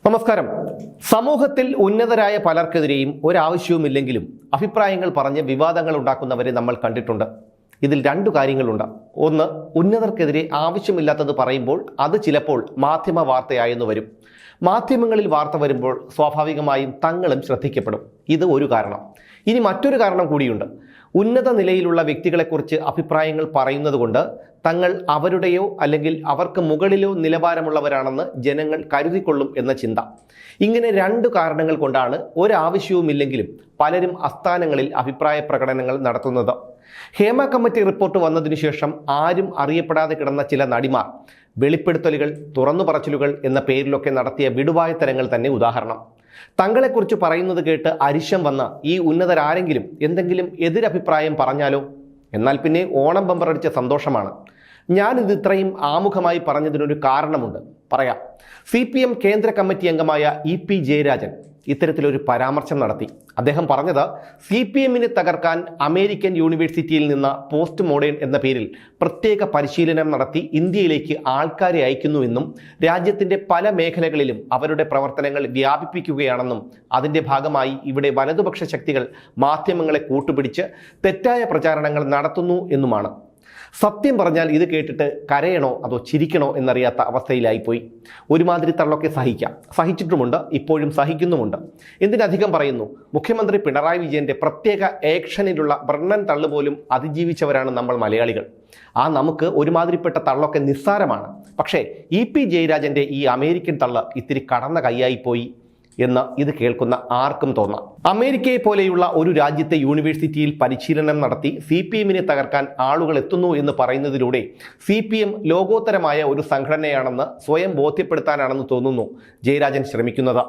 നമസ്കാരം. സമൂഹത്തിൽ ഉന്നതരായ പലർക്കെതിരെയും ഒരാവശ്യവുമില്ലെങ്കിലും അഭിപ്രായങ്ങൾ പറഞ്ഞ് വിവാദങ്ങൾ ഉണ്ടാക്കുന്നവരെ നമ്മൾ കണ്ടിട്ടുണ്ട്. ഇതിൽ രണ്ടു കാര്യങ്ങളുണ്ട്. ഒന്ന്, ഉന്നതർക്കെതിരെ ആവശ്യമില്ലാത്തത് പറയുമ്പോൾ അത് ചിലപ്പോൾ മാധ്യമ വാർത്തയായെന്ന് വരും. മാധ്യമങ്ങളിൽ വാർത്ത വരുമ്പോൾ സ്വാഭാവികമായും തങ്ങളും ശ്രദ്ധിക്കപ്പെടും. ഇത് ഒരു കാരണം. ഇനി മറ്റൊരു കാരണം കൂടിയുണ്ട്. ഉന്നത നിലയിലുള്ള വ്യക്തികളെക്കുറിച്ച് അഭിപ്രായങ്ങൾ പറയുന്നത് കൊണ്ട് തങ്ങൾ അവരുടെയോ അല്ലെങ്കിൽ അവർക്ക് മുകളിലോ നിലവാരമുള്ളവരാണെന്ന് ജനങ്ങൾ കരുതിക്കൊള്ളും എന്ന ചിന്ത. ഇങ്ങനെ രണ്ടു കാരണങ്ങൾ കൊണ്ടാണ് ഒരാവശ്യവുമില്ലെങ്കിലും പലരും അസ്ഥാനങ്ങളിൽ അഭിപ്രായ പ്രകടനങ്ങൾ നടത്തുന്നത്. ഹേമ കമ്മിറ്റി റിപ്പോർട്ട് വന്നതിനു ശേഷം ആരും അറിയപ്പെടാതെ കിടന്ന ചില നടിമാർ വെളിപ്പെടുത്തലുകൾ, തുറന്നു പറച്ചിലുകൾ എന്ന പേരിലൊക്കെ നടത്തിയ വിടുവായത്തരങ്ങൾ തന്നെ ഉദാഹരണം. തങ്ങളെക്കുറിച്ച് പറയുന്നത് കേട്ട് അരിശം വന്ന ഈ ഉന്നതരാരെങ്കിലും എന്തെങ്കിലും എതിരഭിപ്രായം പറഞ്ഞാലോ? എന്നാൽ പിന്നെ ഓണം ബമ്പറടിച്ച സന്തോഷമാണ്. ഞാനിത് ഇത്രയും ആമുഖമായി പറഞ്ഞതിനൊരു കാരണമുണ്ട്, പറയാം. CPM കേന്ദ്ര കമ്മിറ്റി അംഗമായ EP ജയരാജൻ ഇത്തരത്തിലൊരു പരാമർശം നടത്തി. അദ്ദേഹം പറഞ്ഞത്, CPMനെ തകർക്കാൻ അമേരിക്കൻ യൂണിവേഴ്സിറ്റിയിൽ നിന്ന് പോസ്റ്റ് മോഡേൺ എന്ന പേരിൽ പ്രത്യേക പരിശീലനം നടത്തി ഇന്ത്യയിലേക്ക് ആൾക്കാരെ അയക്കുന്നുവെന്നും രാജ്യത്തിൻ്റെ പല മേഖലകളിലും അവരുടെ പ്രവർത്തനങ്ങൾ വ്യാപിപ്പിക്കുകയാണെന്നും അതിൻ്റെ ഭാഗമായി ഇവിടെ വലതുപക്ഷ ശക്തികൾ മാധ്യമങ്ങളെ കൂട്ടുപിടിച്ച് തെറ്റായ പ്രചാരണങ്ങൾ നടത്തുന്നു എന്നുമാണ്. സത്യം പറഞ്ഞാൽ ഇത് കേട്ടിട്ട് കരയണോ അതോ ചിരിക്കണോ എന്നറിയാത്ത അവസ്ഥയിലായിപ്പോയി. ഒരുമാതിരി തള്ളൊക്കെ സഹിച്ചിട്ടുമുണ്ട്, ഇപ്പോഴും സഹിക്കുന്നുമുണ്ട്. എന്തിനധികം പറയുന്നു, മുഖ്യമന്ത്രി പിണറായി വിജയന്റെ പ്രത്യേക ആക്ഷനിലുള്ള ബ്രണ്ണൻ തള്ളു പോലും അതിജീവിച്ചവരാണ് നമ്മൾ മലയാളികൾ. നമുക്ക് ഒരുമാതിരിപ്പെട്ട തള്ളൊക്കെ നിസ്സാരമാണ്. പക്ഷേ EP ജയരാജന്റെ ഈ അമേരിക്കൻ തള്ള് ഇത്തിരി കടന്ന കൈയായിപ്പോയി എന്ന് ഇത് കേൾക്കുന്ന ആർക്കും തോന്നാം. അമേരിക്കയെ പോലെയുള്ള ഒരു രാജ്യത്തെ യൂണിവേഴ്സിറ്റിയിൽ പരിശീലനം നടത്തി CPMനെ തകർക്കാൻ ആളുകൾ എത്തുന്നു എന്ന് പറയുന്നതിലൂടെ CPM ലോകോത്തരമായ ഒരു സംഘടനയാണെന്ന് സ്വയം ബോധ്യപ്പെടുത്താനാണെന്ന് തോന്നുന്നു ജയരാജൻ ശ്രമിക്കുന്നത്.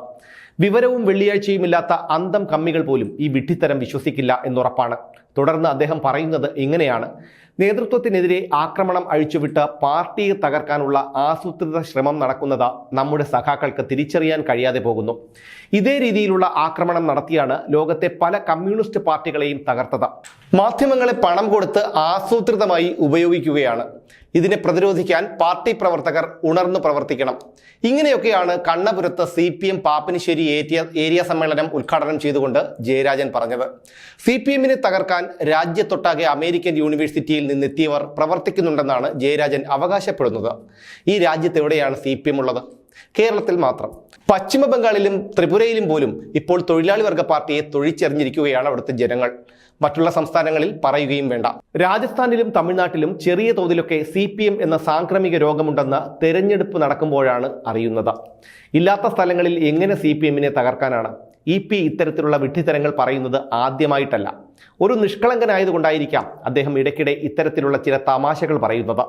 വിവരവും വെള്ളിയാഴ്ചയുമില്ലാത്ത അന്തം കമ്മികൾ പോലും ഈ വിഡ്ഢിത്തരം വിശ്വസിക്കില്ല എന്നുറപ്പാണ്. തുടർന്ന് അദ്ദേഹം പറയുന്നത് ഇങ്ങനെയാണ്: നേതൃത്വത്തിനെതിരെ ആക്രമണം അഴിച്ചുവിട്ട് പാർട്ടിയെ തകർക്കാനുള്ള ആസൂത്രിത ശ്രമം നടക്കുന്നത് നമ്മുടെ സഖാക്കൾക്ക് തിരിച്ചറിയാൻ കഴിയാതെ പോകുന്നു. ഇതേ രീതിയിലുള്ള ആക്രമണം നടത്തിയാണ് ലോകത്തെ പല കമ്മ്യൂണിസ്റ്റ് പാർട്ടികളെയും തകർത്തത്. മാധ്യമങ്ങളെ പണം കൊടുത്ത് ആസൂത്രിതമായി ഉപയോഗിക്കുകയാണ്. ഇതിനെ പ്രതിരോധിക്കാൻ പാർട്ടി പ്രവർത്തകർ ഉണർന്നു പ്രവർത്തിക്കണം. ഇങ്ങനെയൊക്കെയാണ് കണ്ണപുരത്ത് CPM പാപ്പിനിശ്ശേരി ഏരിയ സമ്മേളനം ഉദ്ഘാടനം ചെയ്തുകൊണ്ട് ജയരാജൻ പറഞ്ഞത്. CPMനെ തകർക്കാൻ രാജ്യത്തൊട്ടാകെ അമേരിക്കൻ യൂണിവേഴ്സിറ്റിയിൽ നിന്നെത്തിയവർ പ്രവർത്തിക്കുന്നുണ്ടെന്നാണ് ജയരാജൻ അവകാശപ്പെടുന്നത്. ഈ രാജ്യത്ത് എവിടെയാണ് CPM ഉള്ളത്? കേരളത്തിൽ മാത്രം. പശ്ചിമ ബംഗാളിലും ത്രിപുരയിലും പോലും ഇപ്പോൾ തൊഴിലാളി വർഗ പാർട്ടിയെ തൊഴിച്ചെറിഞ്ഞിരിക്കുകയാണ് അവിടുത്തെ ജനങ്ങൾ. മറ്റുള്ള സംസ്ഥാനങ്ങളിൽ പറയുകയും വേണ്ട. രാജസ്ഥാനിലും തമിഴ്നാട്ടിലും ചെറിയ തോതിലൊക്കെ CPM എന്ന സാംക്രമിക രോഗമുണ്ടെന്ന് തെരഞ്ഞെടുപ്പ് നടക്കുമ്പോഴാണ് അറിയുന്നത്. ഇല്ലാത്ത സ്ഥലങ്ങളിൽ എങ്ങനെ CPMനെ തകർക്കാനാണ്? EP ഇത്തരത്തിലുള്ള വിഡ്ഢിത്തരങ്ങൾ പറയുന്നത് ആദ്യമായിട്ടല്ല. ഒരു നിഷ്കളങ്കനായതുകൊണ്ടായിരിക്കാം അദ്ദേഹം ഇടയ്ക്കിടെ ഇത്തരത്തിലുള്ള ചില തമാശകൾ പറയുന്നത്.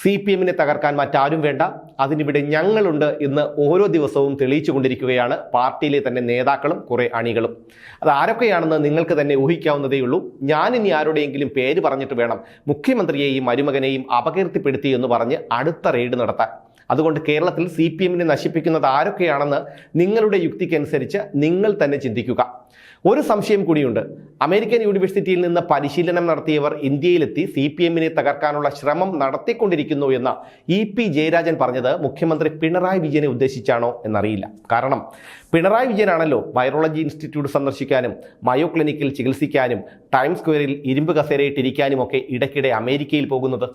CPMനെ തകർക്കാൻ മറ്റാരും വേണ്ട, അതിനിവിടെ ഞങ്ങളുണ്ട് എന്ന് ഓരോ ദിവസവും തെളിയിച്ചു കൊണ്ടിരിക്കുകയാണ് പാർട്ടിയിലെ തന്നെ നേതാക്കളും കുറെ അണികളും. അത് ആരൊക്കെയാണെന്ന് നിങ്ങൾക്ക് തന്നെ ഊഹിക്കാവുന്നതേയുള്ളൂ. ഞാനിനി ആരുടെയെങ്കിലും പേര് പറഞ്ഞിട്ട് വേണം മുഖ്യമന്ത്രിയെയും മരുമകനെയും അപകീർത്തിപ്പെടുത്തി എന്ന് പറഞ്ഞ് അടുത്ത റെയ്ഡ് നടത്താൻ. അതുകൊണ്ട് കേരളത്തിൽ CPMനെ നശിപ്പിക്കുന്നത് ആരൊക്കെയാണെന്ന് നിങ്ങളുടെ യുക്തിക്കനുസരിച്ച് നിങ്ങൾ തന്നെ ചിന്തിക്കുക. ഒരു സംശയം കൂടിയുണ്ട്. അമേരിക്കൻ യൂണിവേഴ്സിറ്റിയിൽ നിന്ന് പരിശീലനം നടത്തിയവർ ഇന്ത്യയിലെത്തി CPMനെ തകർക്കാനുള്ള ശ്രമം നടത്തിക്കൊണ്ടിരിക്കുന്നു എന്ന് EP ജയരാജൻ പറഞ്ഞത് മുഖ്യമന്ത്രി പിണറായി വിജയനെ ഉദ്ദേശിച്ചാണോ എന്നറിയില്ല. കാരണം പിണറായി വിജയനാണല്ലോ വൈറോളജി ഇൻസ്റ്റിറ്റ്യൂട്ട് സന്ദർശിക്കാനും മയോ ക്ലിനിക്കിൽ ചികിത്സിക്കാനും ടൈംസ് സ്ക്വയറിൽ ഇരുമ്പ് കസേരയിട്ടിരിക്കാനും ഒക്കെ ഇടയ്ക്കിടെ അമേരിക്കയിൽ പോകുന്നത്.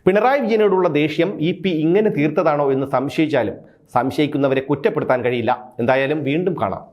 പിണറായി വിജയനോടുള്ള ദേഷ്യം EP ഇങ്ങനെ തീർത്തതാണോ എന്ന് സംശയിച്ചാലും സംശയിക്കുന്നവരെ കുറ്റപ്പെടുത്താൻ കഴിയില്ല. എന്തായാലും വീണ്ടും കാണാം.